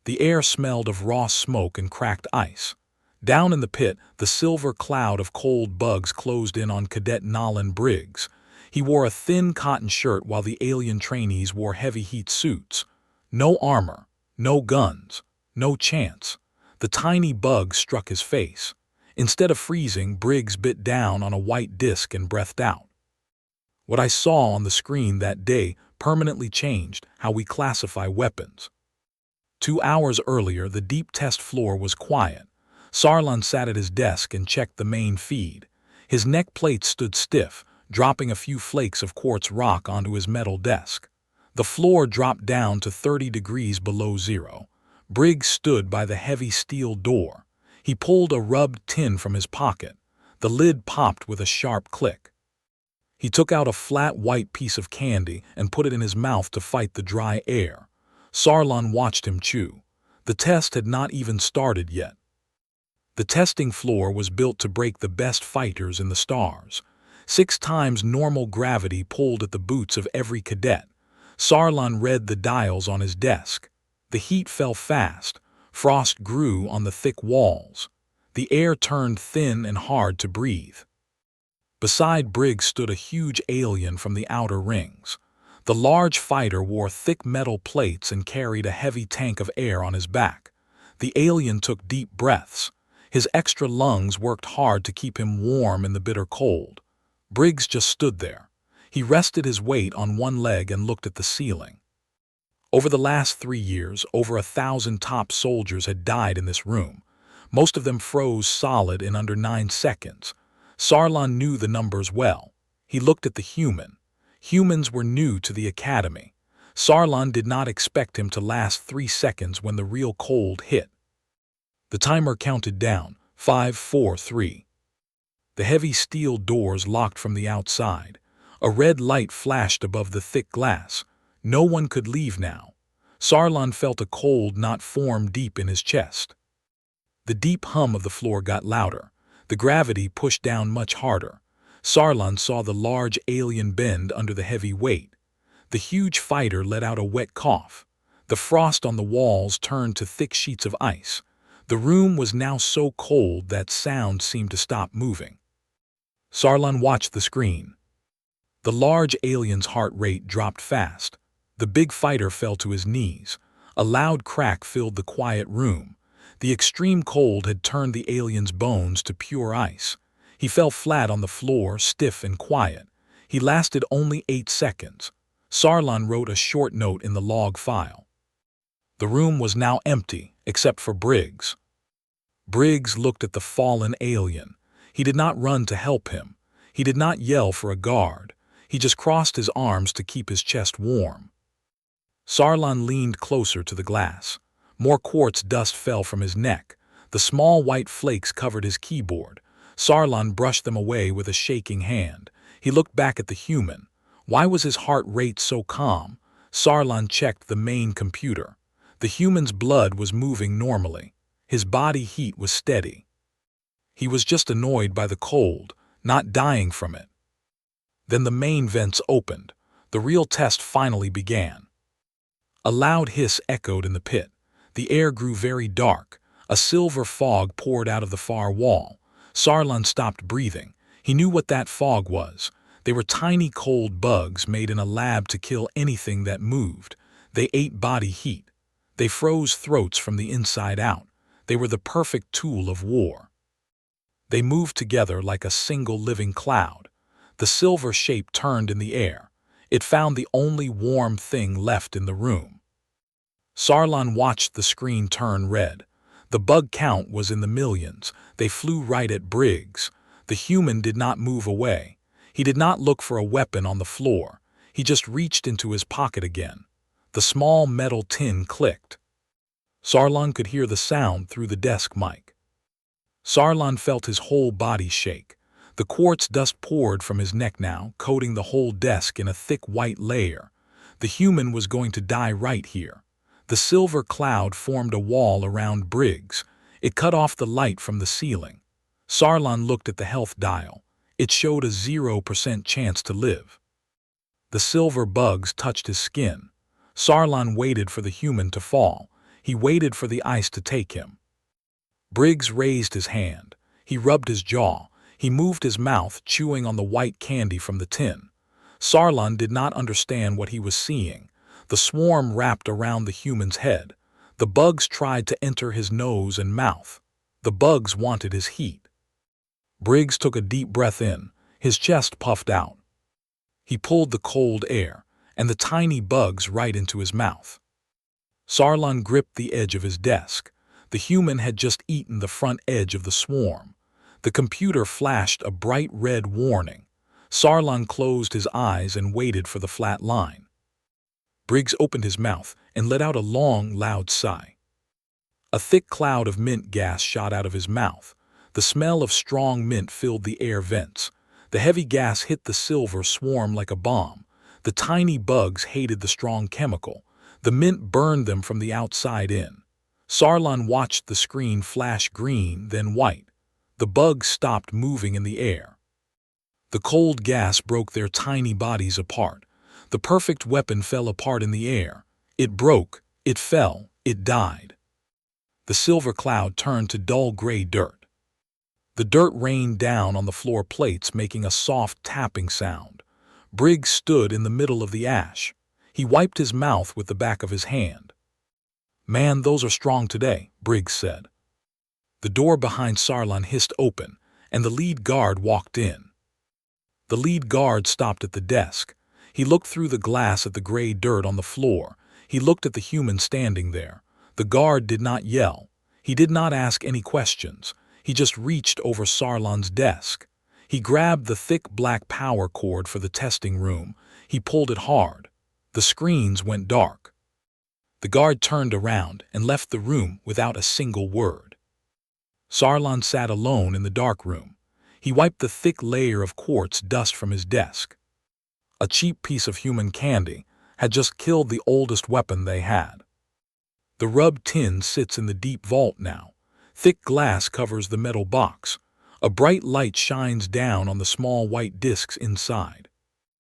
The air smelled of raw smoke and cracked ice. Down in the pit, the silver cloud of cold bugs closed in on Cadet Nolan Briggs. He wore a thin cotton shirt while the alien trainees wore heavy heat suits. No armor, no guns, no chance. The tiny bug struck his face. Instead of freezing, Briggs bit down on a white disc and breathed out. What I saw on the screen that day permanently changed how we classify weapons. 2 hours earlier, the deep test floor was quiet. Sarlon sat at his desk and checked the main feed. His neck plate stood stiff, dropping a few flakes of quartz rock onto his metal desk. The floor dropped down to 30 degrees below zero. Briggs stood by the heavy steel door. He pulled a rubbed tin from his pocket. The lid popped with a sharp click. He took out a flat white piece of candy and put it in his mouth to fight the dry air. Sarlon watched him chew. The test had not even started yet. The testing floor was built to break the best fighters in the stars. 6 times normal gravity pulled at the boots of every cadet. Sarlon read the dials on his desk. The heat fell fast. Frost grew on the thick walls. The air turned thin and hard to breathe. Beside Briggs stood a huge alien from the outer rings. The large fighter wore thick metal plates and carried a heavy tank of air on his back. The alien took deep breaths. His extra lungs worked hard to keep him warm in the bitter cold. Briggs just stood there. He rested his weight on one leg and looked at the ceiling. Over the last 3 years, over 1,000 top soldiers had died in this room. Most of them froze solid in under 9 seconds. Sarlon knew the numbers well. He looked at the human. Humans were new to the academy. Sarlon did not expect him to last 3 seconds when the real cold hit. The timer counted down, 5, 4, 3. The heavy steel doors locked from the outside. A red light flashed above the thick glass. No one could leave now. Sarlon felt a cold knot form deep in his chest. The deep hum of the floor got louder. The gravity pushed down much harder. Sarlon saw the large alien bend under the heavy weight. The huge fighter let out a wet cough. The frost on the walls turned to thick sheets of ice. The room was now so cold that sound seemed to stop moving. Sarlon watched the screen. The large alien's heart rate dropped fast. The big fighter fell to his knees. A loud crack filled the quiet room. The extreme cold had turned the alien's bones to pure ice. He fell flat on the floor, stiff and quiet. He lasted only 8 seconds. Sarlon wrote a short note in the log file. The room was now empty, except for Briggs. Briggs looked at the fallen alien. He did not run to help him. He did not yell for a guard. He just crossed his arms to keep his chest warm. Sarlon leaned closer to the glass. More quartz dust fell from his neck. The small white flakes covered his keyboard. Sarlon brushed them away with a shaking hand. He looked back at the human. Why was his heart rate so calm? Sarlon checked the main computer. The human's blood was moving normally. His body heat was steady. He was just annoyed by the cold, not dying from it. Then the main vents opened. The real test finally began. A loud hiss echoed in the pit. The air grew very dark. A silver fog poured out of the far wall. Sarlon stopped breathing. He knew what that fog was. They were tiny cold bugs made in a lab to kill anything that moved. They ate body heat. They froze throats from the inside out. They were the perfect tool of war. They moved together like a single living cloud. The silver shape turned in the air. It found the only warm thing left in the room. Sarlon watched the screen turn red. The bug count was in the millions. They flew right at Briggs. The human did not move away. He did not look for a weapon on the floor. He just reached into his pocket again. The small metal tin clicked. Sarlon could hear the sound through the desk mic. Sarlon felt his whole body shake. The quartz dust poured from his neck now, coating the whole desk in a thick white layer. The human was going to die right here. The silver cloud formed a wall around Briggs. It cut off the light from the ceiling. Sarlon looked at the health dial. It showed a 0% chance to live. The silver bugs touched his skin. Sarlon waited for the human to fall. He waited for the ice to take him. Briggs raised his hand. He rubbed his jaw. He moved his mouth, chewing on the white candy from the tin. Sarlon did not understand what he was seeing. The swarm wrapped around the human's head. The bugs tried to enter his nose and mouth. The bugs wanted his heat. Briggs took a deep breath in. His chest puffed out. He pulled the cold air, and the tiny bugs right into his mouth. Sarlon gripped the edge of his desk. The human had just eaten the front edge of the swarm. The computer flashed a bright red warning. Sarlon closed his eyes and waited for the flat line. Briggs opened his mouth and let out a long, loud sigh. A thick cloud of mint gas shot out of his mouth. The smell of strong mint filled the air vents. The heavy gas hit the silver swarm like a bomb. The tiny bugs hated the strong chemical. The mint burned them from the outside in. Sarlon watched the screen flash green, then white. The bugs stopped moving in the air. The cold gas broke their tiny bodies apart. The perfect weapon fell apart in the air. It broke, it fell, it died. The silver cloud turned to dull gray dirt. The dirt rained down on the floor plates, making a soft tapping sound. Briggs stood in the middle of the ash. He wiped his mouth with the back of his hand. "Man, those are strong today," Briggs said. The door behind Sarlon hissed open, and the lead guard walked in. The lead guard stopped at the desk. He looked through the glass at the gray dirt on the floor. He looked at the human standing there. The guard did not yell. He did not ask any questions. He just reached over Sarlon's desk. He grabbed the thick black power cord for the testing room. He pulled it hard. The screens went dark. The guard turned around and left the room without a single word. Sarlon sat alone in the dark room. He wiped the thick layer of quartz dust from his desk. A cheap piece of human candy had just killed the oldest weapon they had. The rubbed tin sits in the deep vault now. Thick glass covers the metal box. A bright light shines down on the small white discs inside.